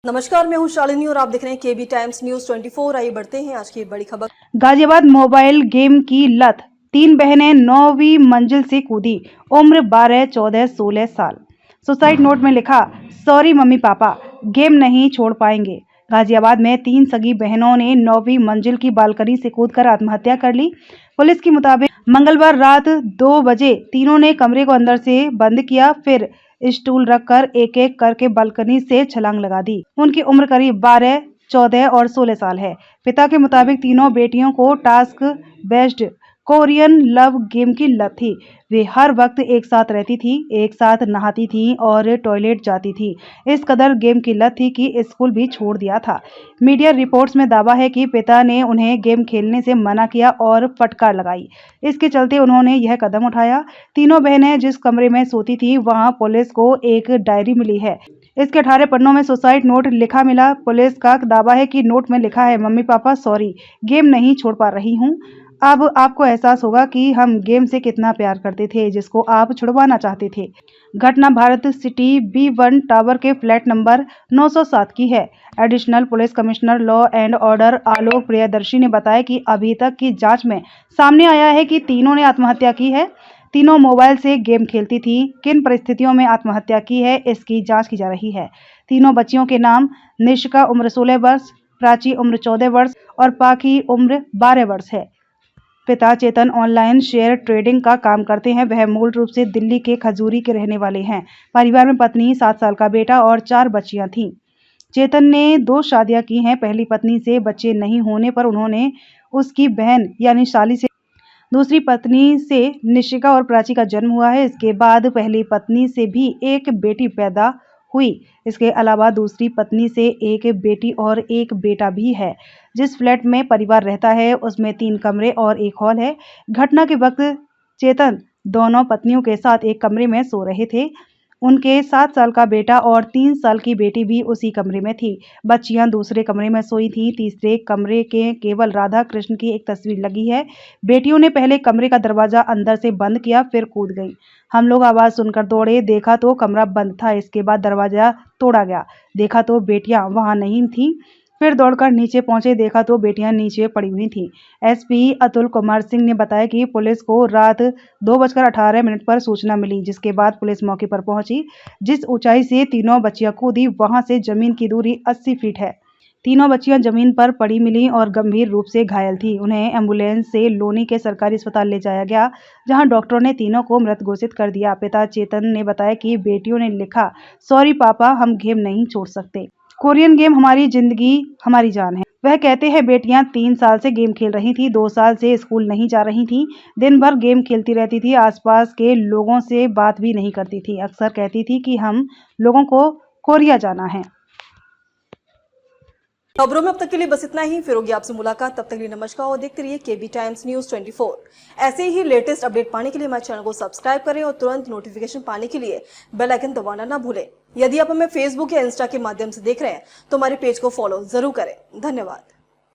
नमस्कार, मैं हूं शालिनी और आप देख रहे हैं केबी टाइम्स न्यूज 24। आइए बढ़ते हैं आज की बड़ी खबर। गाजियाबाद मोबाइल गेम की लत, 3 बहनें 9वीं मंजिल से कूदी, उम्र 12, 14, 16 साल। सुसाइड नोट में लिखा, सॉरी मम्मी पापा, गेम नहीं छोड़ पाएंगे। गाजियाबाद में 3 सगी बहनों ने 9वीं मंजिल की बालकनी से कूदकर आत्महत्या कर ली। पुलिस के मुताबिक मंगलवार रात 2 बजे तीनों ने कमरे को अंदर से बंद किया, फिर स्टूल रखकर एक-एक करके बालकनी से छलांग लगा दी। उनकी उम्र करीब 12, 14 और 16 साल है। पिता के मुताबिक तीनों बेटियों को task based Korean love game की लत थी। वे हर वक्त एक साथ रहती थी, एक साथ नहाती थी और टॉयलेट जाती थी। इस कदर गेम की लत थी कि स्कूल भी छोड़ दिया था। मीडिया रिपोर्ट्स में दावा है कि पिता ने उन्हें गेम खेलने से मना किया और फटकार लगाई। इसके चलते उन्होंने यह कदम उठाया। तीनों बहनें जिस कमरे में सोती थी, वहां पुलिस को एक डायरी मिली है। इसके 18 पन्नों में सुसाइड नोट लिखा मिला। पुलिस का दावा है कि नोट में लिखा है, मम्मी पापा सॉरी, गेम नहीं छोड़ पा रही हूँ। अब आपको एहसास होगा कि हम गेम से कितना प्यार करते थे, जिसको आप छुड़वाना चाहते थे। घटना भारत सिटी B1 टावर के फ्लैट नंबर 907 की है। Additional police commissioner law and order Alok Priyadarshi ने बताया कि अभी तक की जांच में सामने आया है कि तीनों ने आत्महत्या की है। तीनों मोबाइल से गेम खेलती थी। किन परिस्थितियों में आत्महत्या की है, इसकी जांच की जा रही है। तीनों बच्चियों के नाम निशिका उम्र 16 वर्ष, प्राची उम्र 14 वर्ष और पाखी उम्र 12 वर्ष है। पिता चेतन ऑनलाइन शेयर ट्रेडिंग का काम करते हैं। वह मूल रूप से दिल्ली के खजूरी के रहने वाले हैं। परिवार में पत्नी, 7 साल का बेटा और 4 बच्चियां थीं। चेतन ने 2 शादियां की हैं। पहली पत्नी से बच्चे नहीं होने पर उन्होंने उसकी बहन यानी शाली से दूसरी पत्नी से निशिका और प्राची का जन्म हुआ है। इसके बाद पहली पत्नी से भी एक बेटी पैदा हुई। इसके अलावा दूसरी पत्नी से एक बेटी और एक बेटा भी है। जिस फ्लैट में परिवार रहता है उसमें 3 कमरे और एक हॉल है। घटना के वक्त चेतन दोनों पत्नियों के साथ एक कमरे में सो रहे थे। उनके 7 साल का बेटा और 3 साल की बेटी भी उसी कमरे में थी। बच्चियां दूसरे कमरे में सोई थीं। तीसरे कमरे के केवल राधा कृष्ण की एक तस्वीर लगी है। बेटियों ने पहले कमरे का दरवाजा अंदर से बंद किया, फिर कूद गईं। हम लोग आवाज सुनकर दौड़े, देखा तो कमरा बंद था। इसके बाद दरवाजा तोड़ा गया, देखा तो बेटियां वहां नहीं थीं। फिर दौड़कर नीचे पहुंचे, देखा तो बेटियां नीचे पड़ी हुई थीं। एसपी अतुल कुमार सिंह ने बताया कि पुलिस को रात 2:18 पर सूचना मिली, जिसके बाद पुलिस मौके पर पहुंची। जिस ऊंचाई से तीनों बच्चियां कूदी, वहां से जमीन की दूरी 80 फीट है। तीनों बच्चियां जमीन पर पड़ी मिली और गंभीर रूप से घायल थीं। उन्हें एम्बुलेंस से लोनी के सरकारी अस्पताल ले जाया गया, जहां डॉक्टरों ने तीनों को मृत घोषित कर दिया। पिता चेतन ने बताया कि बेटियों ने लिखा, सॉरी पापा, हम गेम नहीं छोड़ सकते। कोरियन गेम हमारी जिंदगी, हमारी जान है। वह कहते हैं बेटियां 3 साल से गेम खेल रही थी, 2 साल से स्कूल नहीं जा रही थी। दिन भर गेम खेलती रहती थी, आसपास के लोगों से बात भी नहीं करती थी। अक्सर कहती थी कि हम लोगों को कोरिया जाना है। खबरों में अब तक के लिए बस इतना ही। फिर होगी आपसे मुलाकात, तब तक के लिए नमस्कार और देखते रहिए केबी टाइम्स न्यूज 24। ऐसे ही लेटेस्ट अपडेट पाने के लिए हमारे चैनल को सब्सक्राइब करें और तुरंत नोटिफिकेशन पाने के लिए बेल आइकन दबाना ना भूलें। यदि आप हमें फेसबुक या इंस्टा के माध्यम से देख रहे हैं तो हमारे पेज को फॉलो जरूर करें। धन्यवाद।